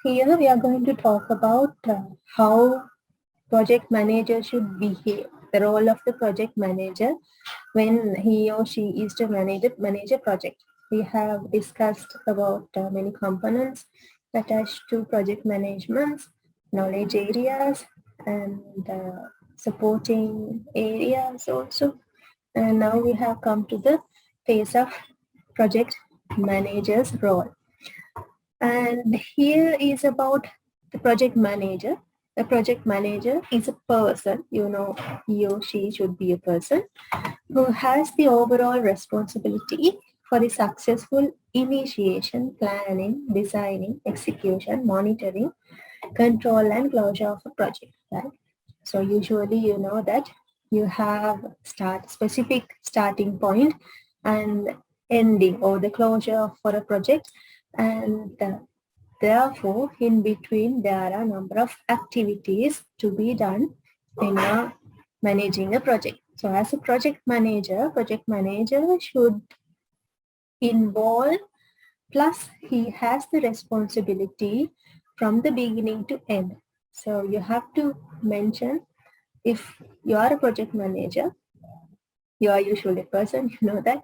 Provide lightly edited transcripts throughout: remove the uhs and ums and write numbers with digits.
here we are going to talk about how project manager should behave, the role of the project manager when he or she is to manage a project. We have discussed about many components attached to project management, knowledge areas, and supporting areas also. And now we have come to the phase of project manager's role. And here is about the project manager. The project manager is a person, he or she should be a person who has the overall responsibility for the successful initiation, planning, designing, execution, monitoring, control, and closure of a project, right? So usually you know that you have specific starting point and ending or the closure for a project, and therefore in between there are a number of activities to be done in managing a project. So as a project manager should involve, plus he has the responsibility from the beginning to end. So you have to mention, if you are a project manager, you are usually a person, you know that,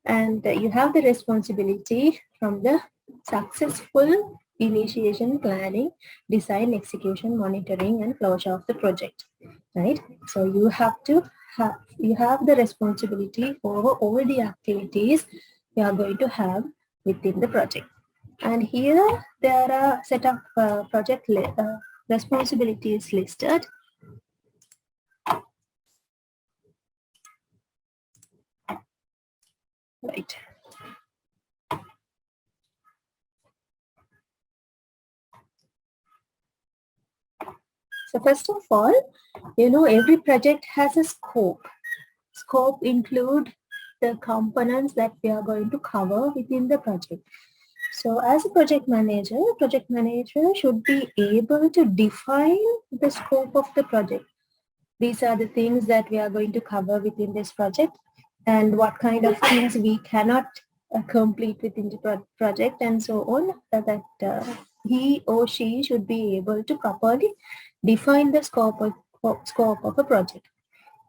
and you have the responsibility from the successful initiation, planning, design, execution, monitoring, and closure of the project, right? So you have the responsibility for all the activities you are going to have within the project. And here there are a set of project responsibilities listed. Right. So first of all, every project has a scope. Scope include the components that we are going to cover within the project. So as a project manager should be able to define the scope of the project. These are the things that we are going to cover within this project, and what kind of things we cannot complete within the project, and so on, that he or she should be able to properly define the scope of a project.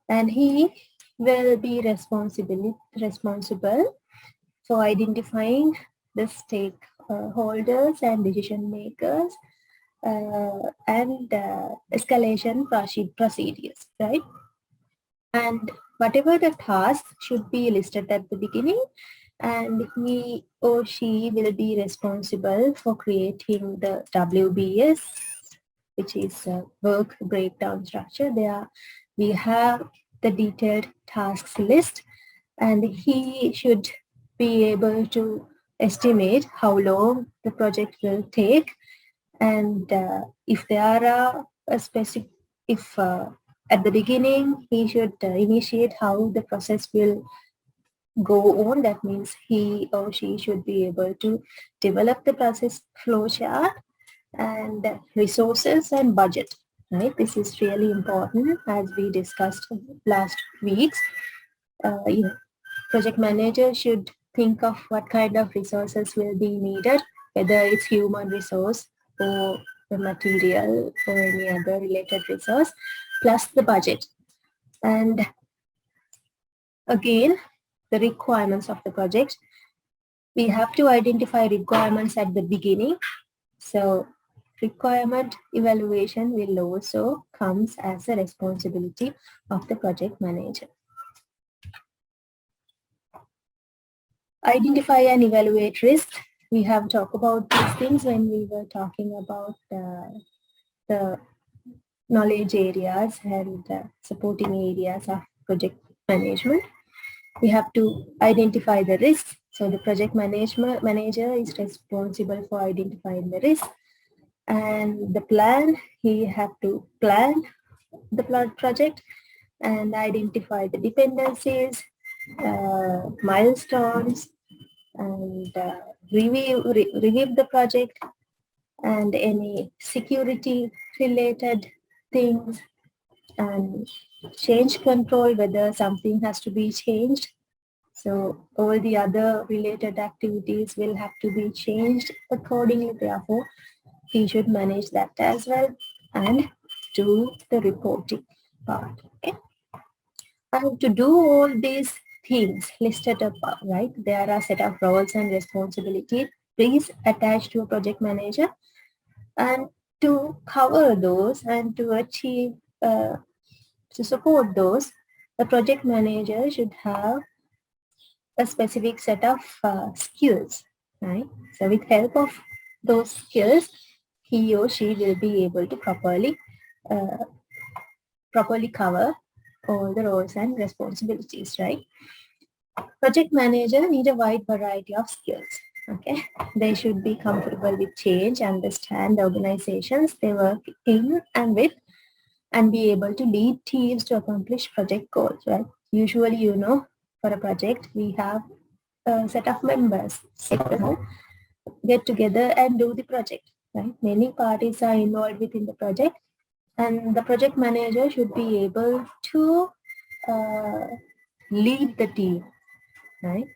And he will be responsible for identifying the stakeholders and decision makers and escalation procedures, right? And whatever the tasks should be listed at the beginning, and he or she will be responsible for creating the WBS, which is a work breakdown structure. There we have the detailed tasks list, and he should be able to estimate how long the project will take, and if there are a specific, if at the beginning he should initiate how the process will go on. That means he or she should be able to develop the process flow chart and resources and budget, right? This is really important, as we discussed last weeks. Project manager should think of what kind of resources will be needed, whether it's human resource or the material or any other related resource, plus the budget. And again, the requirements of the project. We have to identify requirements at the beginning. So requirement evaluation will also comes as a responsibility of the project manager. Identify and evaluate risk. We have talked about these things when we were talking about the knowledge areas and supporting areas of project management. We have to identify the risks. So the project manager is responsible for identifying the risk. And the plan, he have to plan the project and identify the dependencies, milestones, and review the project, and any security related things, and change control, whether something has to be changed. So all the other related activities will have to be changed accordingly. Therefore, he should manage that as well and do the reporting part. Okay. And to do all these things listed above, right, there are a set of roles and responsibilities please attach to a project manager, and to cover those and to achieve, to support those, the project manager should have a specific set of skills, right? So with help of those skills, he or she will be able to uh, properly cover all the roles and responsibilities, right? Project manager need a wide variety of skills. Okay, they should be comfortable with change, understand the organizations they work in and with, and be able to lead teams to accomplish project goals. Right? Usually, for a project, we have a set of members get together and do the project. Right? Many parties are involved within the project, and the project manager should be able to uh, lead the team. Right?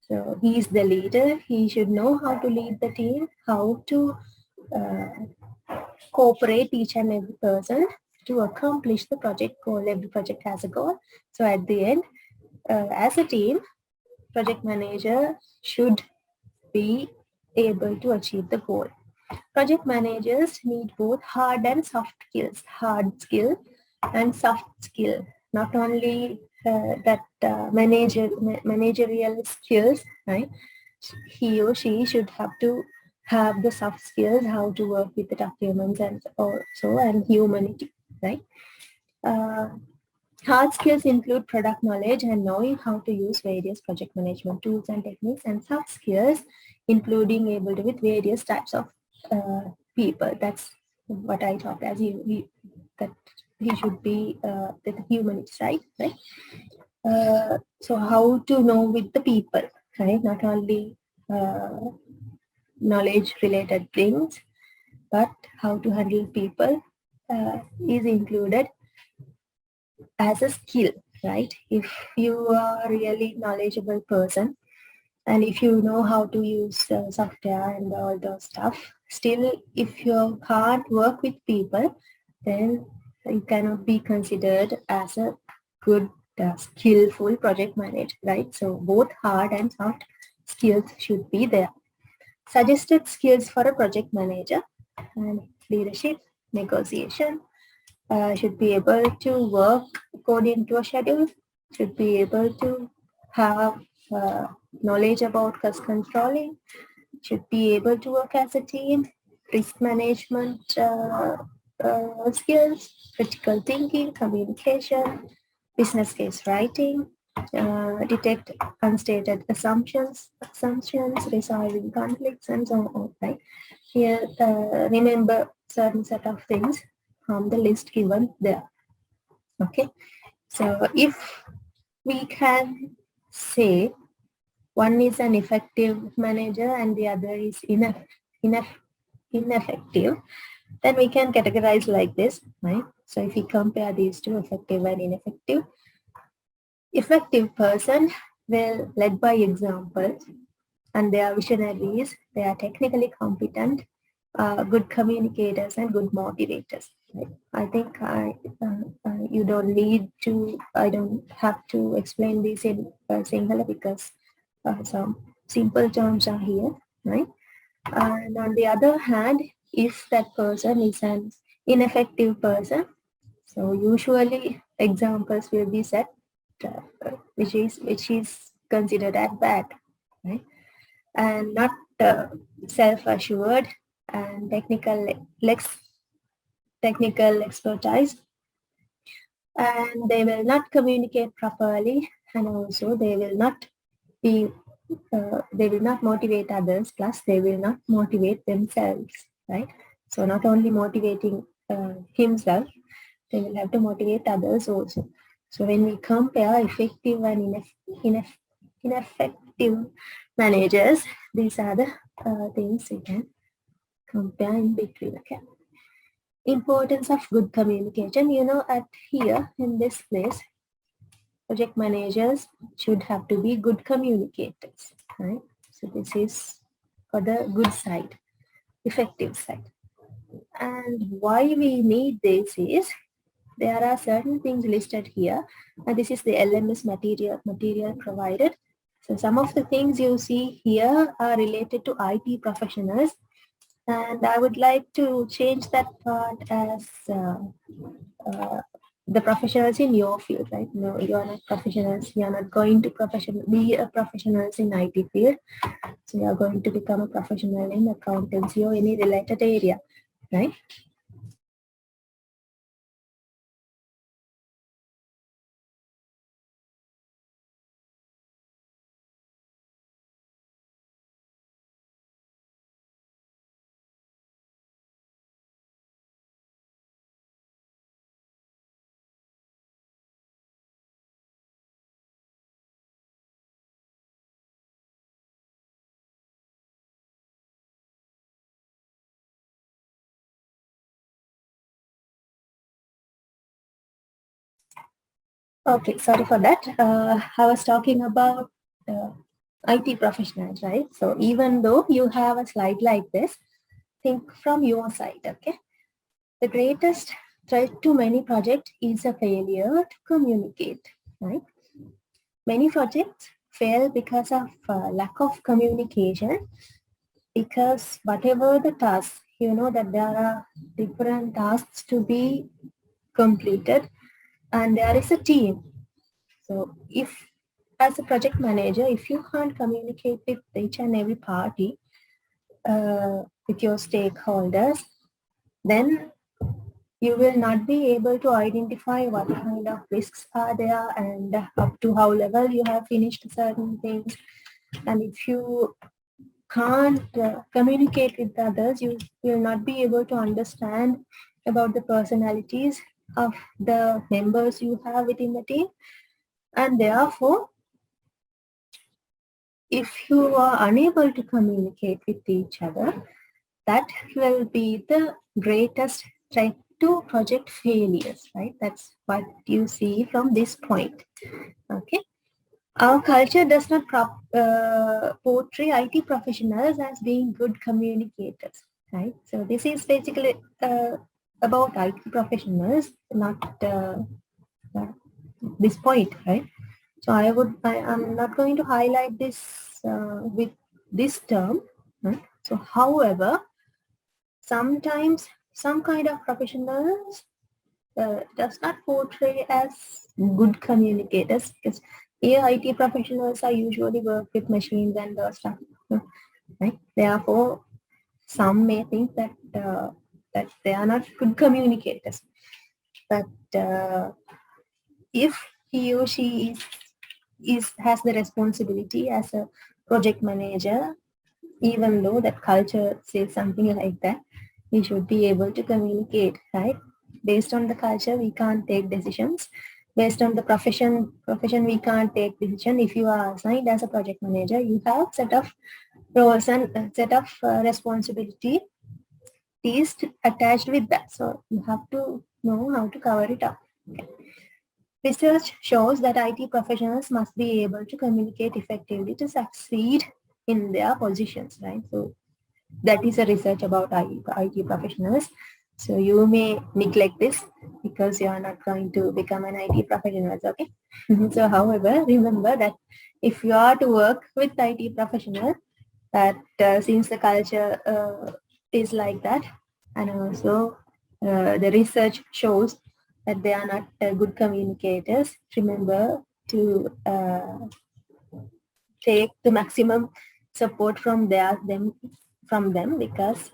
So he is the leader. He should know how to lead the team, how to cooperate each and every person to accomplish the project goal. Every project has a goal. So at the end, as a team, project manager should be able to achieve the goal. Project managers need both hard and soft skills, hard skill and soft skill. Not only that managerial skills, right? He or she should have to have the soft skills, how to work with the documents and also and humanity, right? Uh, Hard skills include product knowledge and knowing how to use various project management tools and techniques, and soft skills including able to with various types of people. That's what I talked as that he should be the humanity side, right? So how to know with the people, right? Not only knowledge related things, but how to handle people is included as a skill, right? If you are a really knowledgeable person and if you know how to use software and all those stuff, still if you can't work with people, then you cannot be considered as a good skillful project manager, right? So both hard and soft skills should be there. Suggested skills for a project manager and leadership, negotiation, should be able to work according to a schedule, should be able to have knowledge about cost controlling, should be able to work as a team, risk management skills, critical thinking, communication, business case writing, detect unstated assumptions, resolving conflicts, and so on. Right here, remember certain set of things from the list given there. Okay, so if we can say one is an effective manager and the other is ineffective, then we can categorize like this, right? So if we compare these two, effective and ineffective, effective person will lead by examples and they are visionaries, they are technically competent, good communicators and good motivators. Right? I think you don't need to, I don't have to explain this in singular because some simple terms are here, right? And on the other hand, if that person is an ineffective person, so usually examples will be set, which is considered as bad, right? And not self-assured and technical expertise, and they will not communicate properly, and also they will not be they will not motivate others, plus they will not motivate themselves, right? So not only motivating himself, they will have to motivate others also. So when we compare effective and ineffective managers, these are the things we can compare in between. Okay. Importance of good communication. At here in this place, project managers should have to be good communicators, right? So this is for the good side, effective side. And why we need this is there are certain things listed here, and this is the LMS material provided. So some of the things you see here are related to IT professionals, and I would like to change that part as uh, the professionals in your field, right? No, you are not professionals. You are not going to be a professionals in IT field. So you are going to become a professional in accountancy or any related area, right? Okay, sorry for that. I was talking about IT professionals, right? So even though you have a slide like this, think from your side, okay? The greatest threat to many projects is a failure to communicate, right? Many projects fail because of lack of communication, because whatever the task, you know that there are different tasks to be completed and there is a team. So if as a project manager, if you can't communicate with each and every party, with your stakeholders, then you will not be able to identify what kind of risks are there and up to how level you have finished certain things. And if you can't communicate with others, you will not be able to understand about the personalities of the members you have within the team. And therefore, if you are unable to communicate with each other, that will be the greatest threat to project failures, right? That's what you see from this point. Okay. Our culture does not portray IT professionals as being good communicators, right? So this is basically about IT professionals, not this point, right? So I'm not going to highlight this with this term, right? So however, sometimes some kind of professionals does not portray as good communicators, because here IT professionals are usually work with machines and stuff, right? Therefore, some may think that that they are not good communicators, but if he or she is has the responsibility as a project manager, even though that culture says something like that, we should be able to communicate, right? Based on the culture, we can't take decisions. Based on the profession, we can't take decision. If you are assigned as a project manager, you have set of roles and set of responsibility is attached with that. So you have to know how to cover it up. Okay. Research shows that IT professionals must be able to communicate effectively to succeed in their positions, right? So that is a research about IT professionals. So you may neglect this because you are not going to become an IT professional, okay? So however, remember that if you are to work with IT professional, that since the culture is like that, and also the research shows that they are not good communicators, remember to take the maximum support from them, because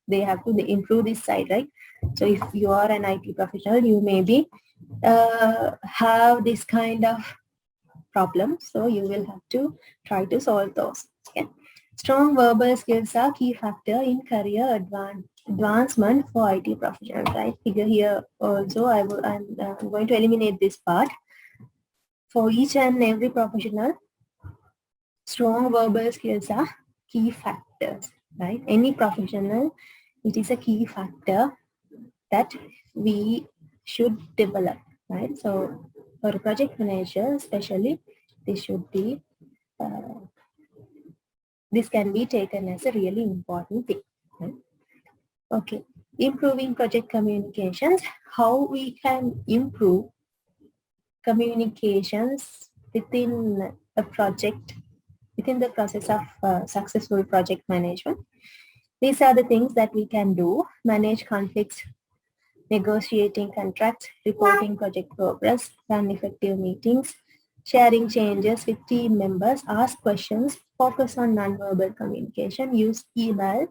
they have to improve this side, right? So if you are an IT professional, you maybe have this kind of problem, so you will have to try to solve those. Okay. Strong verbal skills are key factor in career advancement for IT professionals, right? Figure here also, I'm going to eliminate this part. For each and every professional, strong verbal skills are key factors, right? Any professional, it is a key factor that we should develop, right? So for a project manager especially, this should be this can be taken as a really important thing, right? Okay, improving project communications. How we can improve communications within a project, within the process of successful project management. These are the things that we can do: manage conflicts, negotiating contracts, reporting project progress, run effective meetings, sharing changes with team members, ask questions, focus on nonverbal communication, use email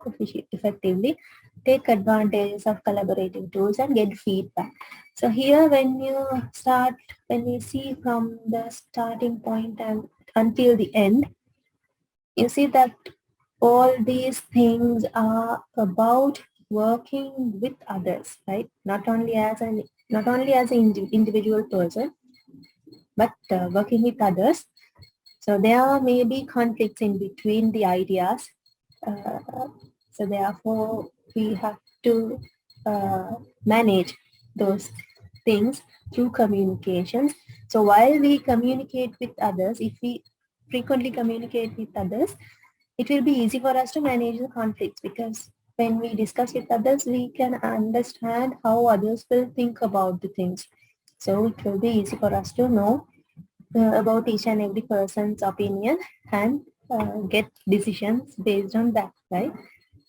effectively, take advantages of collaborating tools, and get feedback. So here when we see from the starting point and until the end, you see that all these things are about working with others, right? Not only as an individual person, but working with others. So there may be conflicts in between the ideas. So therefore, we have to manage those things through communications. So while we communicate with others, if we frequently communicate with others, it will be easy for us to manage the conflicts, because when we discuss with others, we can understand how others will think about the things. So it will be easy for us to know about each and every person's opinion and get decisions based on that, right?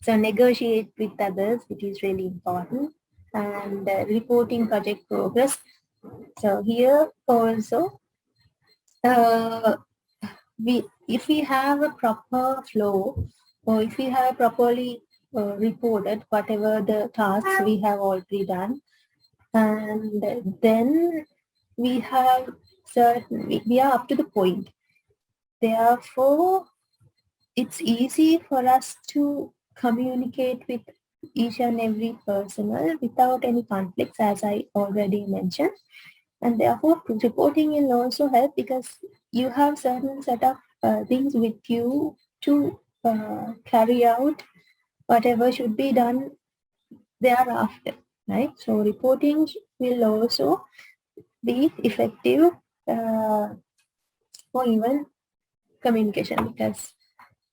So negotiate with others, which is really important, and reporting project progress. So here also, uh, if we have a proper flow, or if we have properly reported whatever the tasks we have already done, and then we have we are up to the point. Therefore, it's easy for us to communicate with each and every personnel without any conflicts, as I already mentioned. And therefore, reporting will also help, because you have certain set of things with you to carry out whatever should be done thereafter, right? So reporting will also be effective for even communication, because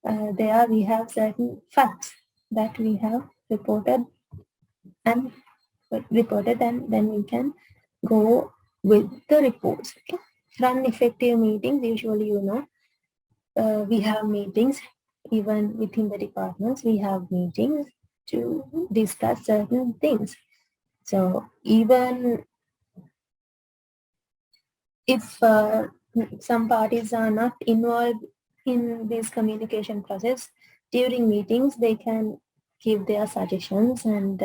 there we have certain facts that we have and reported, and then we can go with the reports. Okay? Run effective meetings. Usually, we have meetings even within the departments. We have meetings to discuss certain things. So even if some parties are not involved in this communication process, during meetings they can give their suggestions and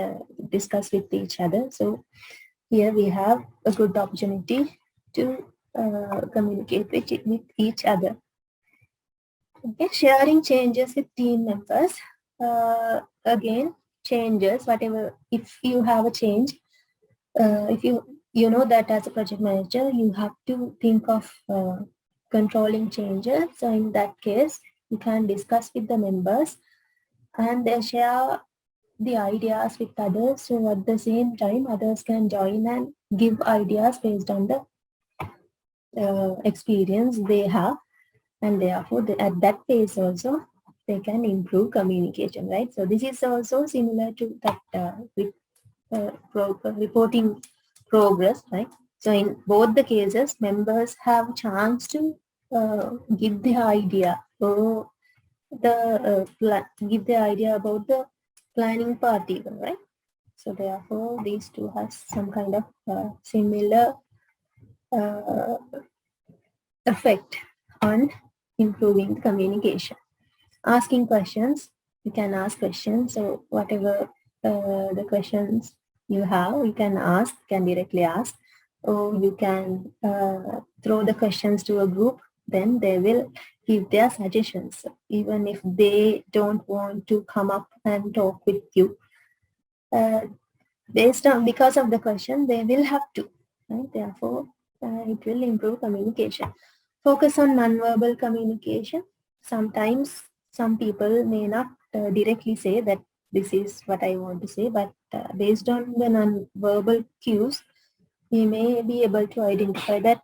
discuss with each other. So here we have a good opportunity to communicate with each other. Okay, sharing changes with team members. Again, changes, whatever, if you have a change, if you know that as a project manager, you have to think of controlling changes. So in that case, you can discuss with the members and they share the ideas with others. So at the same time, others can join and give ideas based on the experience they have, and therefore at that phase also they can improve communication, right? So this is also similar to that reporting progress, right? So in both the cases, members have chance to give their idea, or give their idea about the planning part even, right? So therefore, these two have some kind of similar uh, effect on improving communication. Asking questions, you can ask questions. So whatever the questions you have, you can ask, can directly ask, or you can throw the questions to a group, then they will give their suggestions. Even if they don't want to come up and talk with you, uh, because of the question, they will have to, right? Therefore, it will improve communication. Focus on nonverbal communication. Sometimes some people may not directly say that this is what I want to say, but based on the nonverbal cues, we may be able to identify that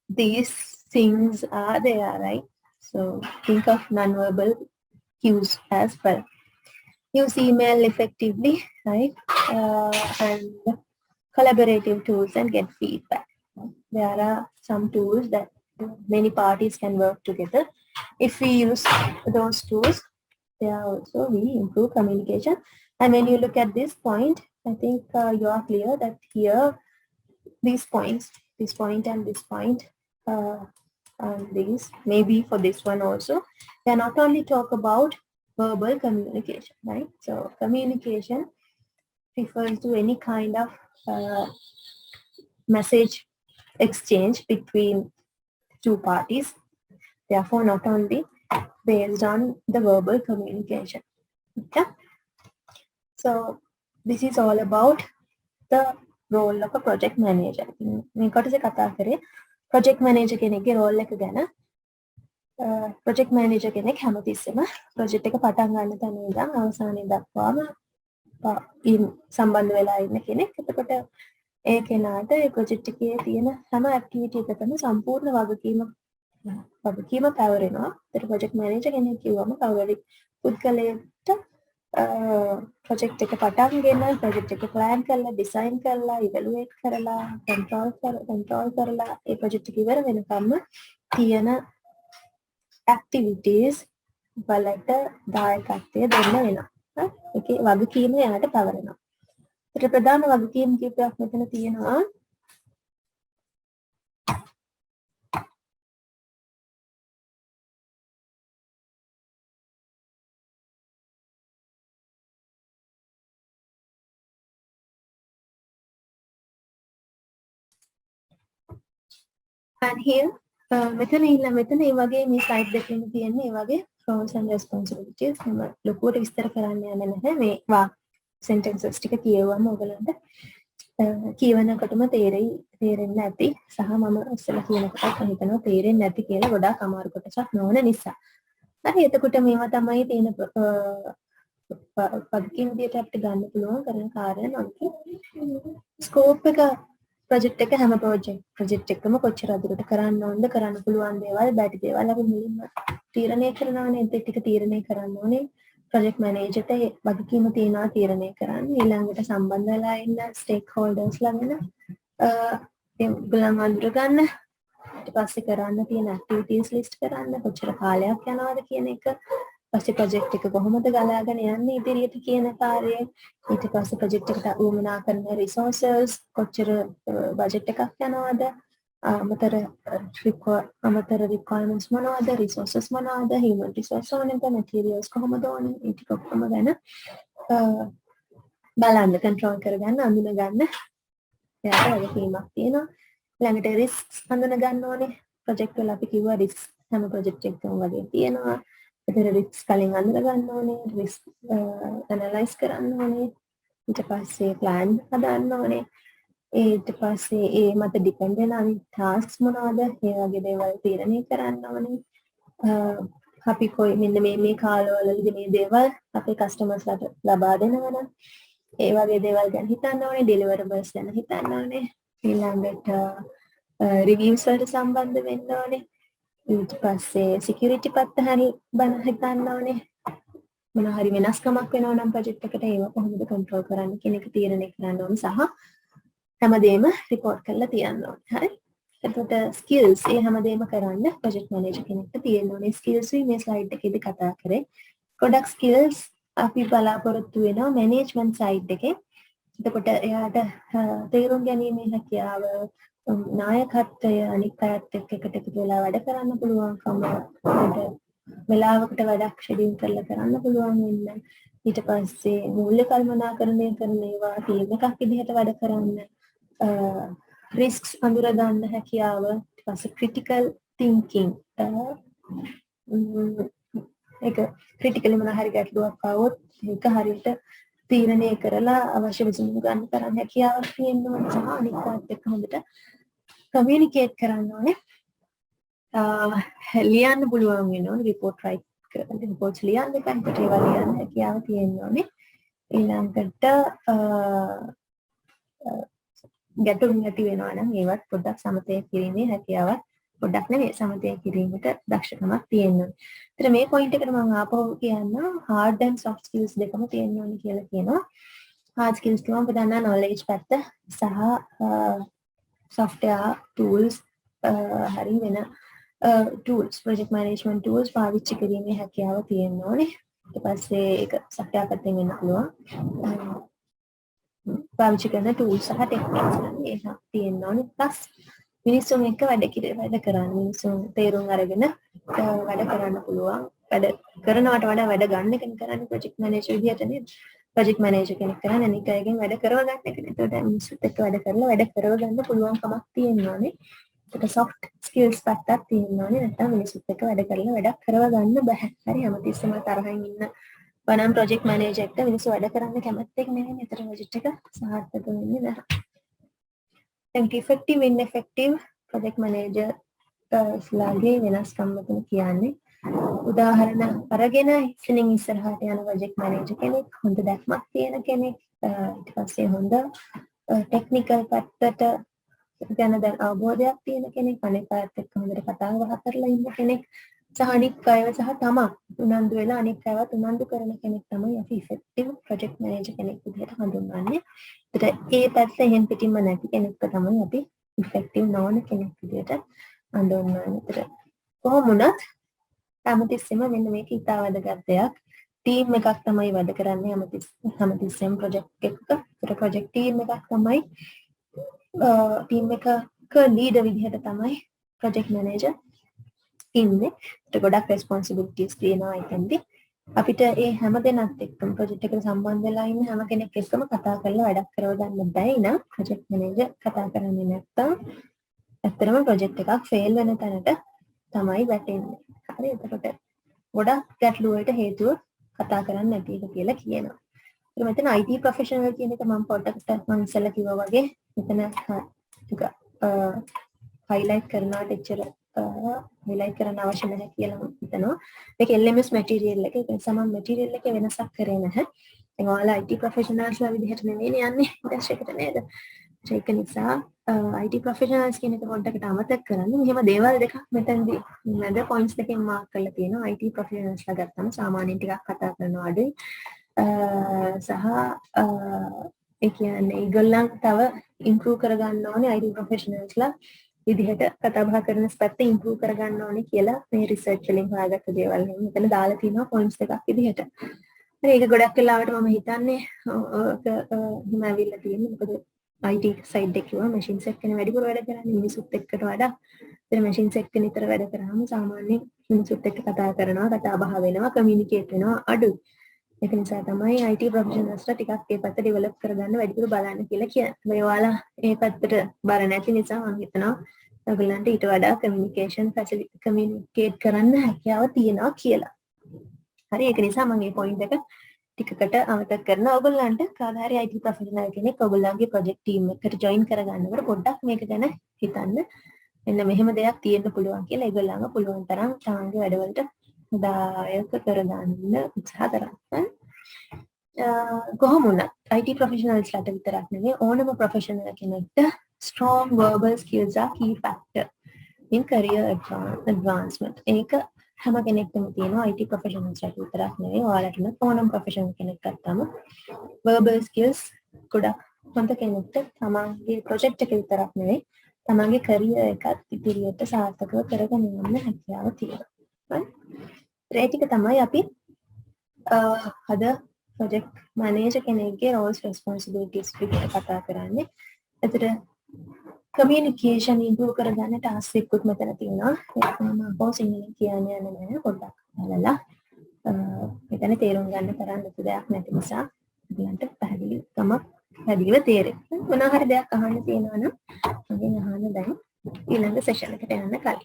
these things are there, right? So think of nonverbal cues as well. use email effectively, right? And collaborative tools and get feedback. There are some tools that many parties can work together. If we use those tools, they are also we improve communication. And when you look at this point, I think you are clear that here these points, this point and this point, and these maybe for this one also, they are not only talk about verbal communication, right? So communication refers to any kind of message exchange between two parties. Therefore, not only based on the verbal communication. Okay. So this is all about the role of a project manager. මේ කොටසේ කතා කරේ project manager කෙනෙක්ගේ role එක ගැන. project manager කෙනෙක් හැමතිස්සෙම project එක පටන් ගන්න තැන ඉඳන් අවසානයේ දක්වාම සම්බන්ධ වෙලා ඉන්න කෙනෙක්. එතකොට ඒ කෙනාට ඒ project එකේ තියෙන හැම activity එකකම සම්පූර්ණ වගකීම පැවරෙනවා. ඒතර project manager කෙනෙක් කිව්වම කවුරුහරි පුද්ගලයෙක්ට project එක පටන්ගෙන project එක plan කරලා design කරලා evaluate කරලා control කරලා ඒ project එක ඉවර වෙනකම්ම තියෙන activities වලට දායකත්වය දෙන්න වෙනවා. ඒකේ වගකීම එයාට පැවරෙනවා. ඒතර ප්‍රධාන වගකීම් කීපයක් මෙතන තියෙනවා. And here මෙතන මේ වගේ මේ slide එකකින් තියෙන්නේ මේ වගේ roles and responsibilities. මම ලොකුවට විස්තර කරන්න යන්නේ නැහැ. මේ sentences ටික කියවුවම ඔයගලන්ට කියවනකොටම තේරෙන්නේ නැති සහ මම ඉස්සෙල්ලා කියනකොටත් මම හිතනවා තේරෙන්නේ නැති කියලා ගොඩාක් අමාරු කොටසක් නොවන නිසා. හරි එතකොට මේවා තමයි තියෙන වගකීම් විදියට අපිට ගන්න පුළුවන් කරන කාර්යයන් අනුකූල. ස්කෝප් එක project එක හැම project එකම කොච්චර අදුරට කරන්න ඕනද කරන්න පුළුවන් දේවල් බැටි දේවල් අපි මුලින්ම තීරණය කරනවානේ. ඒ ටික තීරණය කරන්න ඕනේ project manager ට වගකීම තියනවා තීරණය කරන්න. ඊළඟට සම්බන්ධ වෙලා ඉන්න stakeholders ළඟන ඒගොල්ලන් අඳුර ගන්න. ඊට පස්සේ කරන්න තියෙන activities list කරන්න, කොච්චර කාලයක් යනවද කියන එක. පස්සේ project එක කොහොමද ගලාගෙන යන්නේ ඉදිරියට කියන කාර්යය. ඊට පස්සේ project එකට උවමනා කරන resources කොච්චර budget එකක් යනවද. අමතර requirements මොනවද, resources මොනවද, human resource ඕනද, materials කොහොමද ඕනේ, ඒ ටික ඔක්කොම ගැන බලන්න, control කරගන්න, අඳුන ගන්න. එයාට වගකීමක් තියෙනවා. ළඟට risks අඳුන ගන්න ඕනේ. project වල අපි කිව්වා risks හැම project එකකම වගේ තියෙනවා. ඒතර risks කලින් අඳුන ගන්න ඕනේ, risk analyze කරන්න ඕනේ. ඊට පස්සේ plan හදන්න ඕනේ. ඊට පස්සේ ඒ මත depend වෙන අනිත් tasks මොනවද? ඒ වගේ දේවල් තීරණය කරන්න ඕනේ. අපි මෙන්න මේ කාලවලදී මේ දේවල් අපේ customers ලාට ලබා දෙනවනම් ඒ වගේ දේවල් ගැන හිතන්න ඕනේ. deliverables ගැන හිතන්න ඕනේ. ඊළඟට reviews වලට සම්බන්ධ වෙන්න ඕනේ. ඊට පස්සේ security පැත්ත හිතන්න ඕනේ. මොන හරි වෙනස්කමක් වෙනවා නම් project එකට ඒව කොහොමද control කරන්න කියන එක තීරණය කරන්න ඕනේ සහ හැමදේම report කරලා තියන්න ඕනේ. හරි? එතකොට skills ඒ හැමදේම කරන්න project manager කෙනෙක්ට තියෙන්න ඕනේ. skills මේ slide එකේදී කතා කරේ. ගොඩක් skills අපි බලාපොරොත්තු වෙනවා management side එකේ. එතකොට එයාට තේරුම් ගැනීමේ හැකියාව, නායකත්වය, අනිත් අයත් එක්ක එකට එකතු වෙලා වැඩ කරන්න පුළුවන්කම, වෙලාවකට වැඩක් ෂෙඩියුල් කරලා කරන්න පුළුවන් වෙන්න. ඊට පස්සේ මූල්‍ය කල්පනාකරණය කරන ඒවා ටීම් එකක් විදිහට වැඩ කරන්න, risks අඳුර ගන්න හැකියාව, ඊට පස්සේ critical thinking ඒක ක්‍රිටිකලි මොන හරි ගැටලුවක් ආවොත් ඒක හරියට තීරණය කරලා අවශ්‍ය විසඳුම් ගන්න තරම් හැකියාවක් තියෙන්න ඕනේ සහ අනිත් අයත් එක්ක හොඳට කමියුනිකේට් කරන්න ඕනේ. ලියන්න පුළුවන් වෙන්න ඕනේ, report write කරන්න, reports ලියන්න එපා, ඒවා ලියන්න හැකියාව තියෙන්න ඕනේ. ඊළඟට ගැටුම් නැති වෙනවා නම් ඒවත් පොඩ්ඩක් සමතය කිරීමේ හැකියාවක් පොඩ්ඩක් නෙවෙයි සමතය කිරීමට දක්ෂකමක් තියෙන්න ඕනේ. ඒතර මේ පොයින්ට් එකට මම ආපහු කියන්නම් hard and soft skills දෙකම තියෙන්න ඕනේ කියලා කියනවා. hard skills කියවම අපි දන්නා knowledge පැත්ත සහ software tools හරි වෙන tools project management tools පාවිච්චි කිරීමේ හැකියාව තියෙන්න ඕනේ. ඊට පස්සේ ඒක software පැත්තෙන් වෙන්න පුළුවන්. පාවිච්චි කරන tools සහ techniques ඒක තියෙන්න ඕනේ. plus මිනිස්සුන් එක්ක වැඩ කරන්න මිනිස්සුන් තේරුම් අරගෙන වැඩ කරන්න පුළුවන්. වැඩ කරනවට වඩා වැඩ ගන්න කෙනෙක් කරන්නේ project manager විදියට නේද? project manager කෙනෙක් කරන්නේ අනිත් අයගෙන් වැඩ කරව ගන්න එක. ඒකට මිනිස්සුත් එක්ක වැඩ කරලා වැඩ කරව ගන්න පුළුවන්කමක් තියෙන්න ඕනේ. ඒක soft skills පැත්තක් තියෙන්න ඕනේ. නැත්නම් මිනිස්සුත් එක්ක වැඩ කරලා වැඩක් කරව ගන්න බෑ. හරි හැමතිස්සෙම තරහින් ඉන්න වනම් project manager එක්ක මිනිස්සු වැඩ කරන්න කැමැත්තෙක් නෙවෙයි. ඒතර project එක සාර්ථක වෙන්නේ නැහැ. දැන් effective ineffective project manager ස්ලාගේ වෙනස්කම් මෙතන කියන්නේ උදාහරණ අරගෙන ඉස්සෙනින් ඉස්සරහට යන project manager කෙනෙක් හොඳ දැක්මක් තියෙන කෙනෙක් ඊට පස්සේ හොඳ technical පැත්තට ගැන දැන් අවබෝධයක් තියෙන කෙනෙක් අනිත් අයත් එක්ක හොඳට කතා බහ කරලා ඉන්න කෙනෙක් සහ අනිත් අයව සහ තමන් උනන්දු වෙලා අනිත් අයවත් උනන්දු කරන කෙනෙක් තමයි අපි effective project manager කෙනෙක් විදිහට හඳුන්වන්නේ. ඒත් ඒ පැත්ත එහෙන් පිටින්ම නැති කෙනෙක්ව තමයි අපි effective නොවන කෙනෙක් විදිහට හඳුන්වන්නේ. ඒත් කොහොම වුණත් හැමතිස්සෙම මෙන්න මේක ඉතා වැදගත් දෙයක්. ටීම් එකක් තමයි වැඩ කරන්නේ හැමතිස්සෙම project එකක. ඒතර project team එකක් තමයි ටීම් එකක ලීඩර් විදිහට තමයි project manager ඉන්නේ. ඒකට ගොඩක් responsibilities තියෙනවා එතෙන්දී. අපිට ඒ හැම දෙනාත් එක්කම project එකට සම්බන්ධ වෙලා ඉන්න හැම කෙනෙක් එක්කම කතා කරලා වැඩක් කරව ගන්න බැයි නම් project manager කතා කරන්නේ නැත්නම් ඇත්තටම project එකක් fail වෙන තැනට තමයි වැටෙන්නේ. හරි එතකොට ගොඩක් ගැටලු වලට හේතුව කතා කරන්නේ නැති එක කියලා කියනවා. ඊට මෙතන IT professional කියන එක මම පොඩ්ඩක් මම ඉස්සෙල්ලා කිව්වා වගේ මෙතන ටික highlight කරනවට එච්චර highlight කරන්න අවශ්‍ය නැහැ කියලා මම හිතනවා. මේක LMS material එක ඒ නිසා මම material එකේ වෙනසක් කරේ නැහැ. දැන් ඔයාලා IT professionals ලා විදිහට නෙවෙයි යන්නේ ඉන්ඩස්ට්‍රි එකට නේද? ඒක නිසා IT professionals කියන එක පොඩ්ඩකට අමතක කරන්න. මෙහෙම දේවල් දෙකක් මෙතනදී මැද points දෙකෙන් mark කරලා තියෙනවා. IT professionals ලා ගත්තම සාමාන්‍යයෙන් ටිකක් කතා කරනවා අඩුයි. සහ ඒ කියන්නේ ඒගොල්ලන් තව improve කරගන්න ඕනේ IT professionals ලා විදිහට කතා බහ කරන පැත්ත improve කරගන්න ඕනේ කියලා මේ research වලින් හොයාගත්ත දේවල් මෙතන දාලා තියෙනවා points දෙකක් විදිහට. හරි ඒක ගොඩක් වෙලාවට මම හිතන්නේ හිම ඇවිල්ලා තියෙන්නේ මොකද IT side එක කිව්වා machines එක්කනේ වැඩිපුර වැඩ කරන්නේ මිනිසුත් එක්කට වඩා. ඒතර machines එක්ක නිතර වැඩ කරාම සාමාන්‍යයෙන් මිනිසුත් එක්ක කතා කරනවා, කතා බහ වෙනවා, communicate වෙනවා අඩුයි. ඒක නිසා තමයි IT professionals ලා ටිකක් ඒ පැත්ත develop කරගන්න වැඩිපුර බලන්න කියලා කියන්නේ. මේ ඔයාලා ඒ පැත්තට බර නැති නිසා මම හිතනවා ඔයගොල්ලන්ට ඊට වඩා communicate කරන්න හැකියාව තියෙනවා කියලා. හරි ඒක නිසා මම මේ point එක ටිකකට අමතක කරනවා. ඔයගොල්ලන්ට කාදා හරි IT professional කෙනෙක් ඔයගොල්ලන්ගේ project team එකට join කරගන්නකොට පොඩ්ඩක් මේක ගැන හිතන්න. මෙන්න මෙහෙම දෙයක් තියෙන්න පුළුවන් කියලා ඒගොල්ලන්ව පුළුවන් තරම් තමන්ගේ වැඩවලට දායක කරගන්න උත්සාහ කරන්න. කොහොම වුණත් IT professionals ලාට විතරක් නෙවෙයි ඕනම professional කෙනෙක්ට strong verbal skills are key factor in career advancement. ඒක හැම කෙනෙක්ටම තියෙනවා IT professionals ලාට විතරක් නෙවෙයි ඔයාලට උනත් ඕනම professional කෙනෙක් ගත්තම verbal skills ගොඩක් හොඳ කෙනෙක්ට තමන්ගේ project එක විතරක් නෙවෙයි තමන්ගේ career එකත් ඉදිරියට සාර්ථකව කරගෙන යන්න හැකියාව තියෙනවා. ඒ ටික තමයි අපි අද project manager කෙනෙක්ගේ roles responsibilities විදිහට කතා කරන්නේ. එතකොට communication improve කරගන්න task එකකුත් මෙතන තියෙනවා. ඒක මම අපෝ සිංහලෙන් කියන්නේ නැහැ පොඩ්ඩක් බලලා. මෙතන තේරුම් ගන්න තරම් ලොකු දෙයක් නැති නිසා ඔයගලන්ට පැහැදිලිව තේරෙයි. මොනවා හරි දෙයක් අහන්න තියෙනවා නම් මගෙන් අහන්න දැන් ඊළඟ session එකට යන්න කලින්.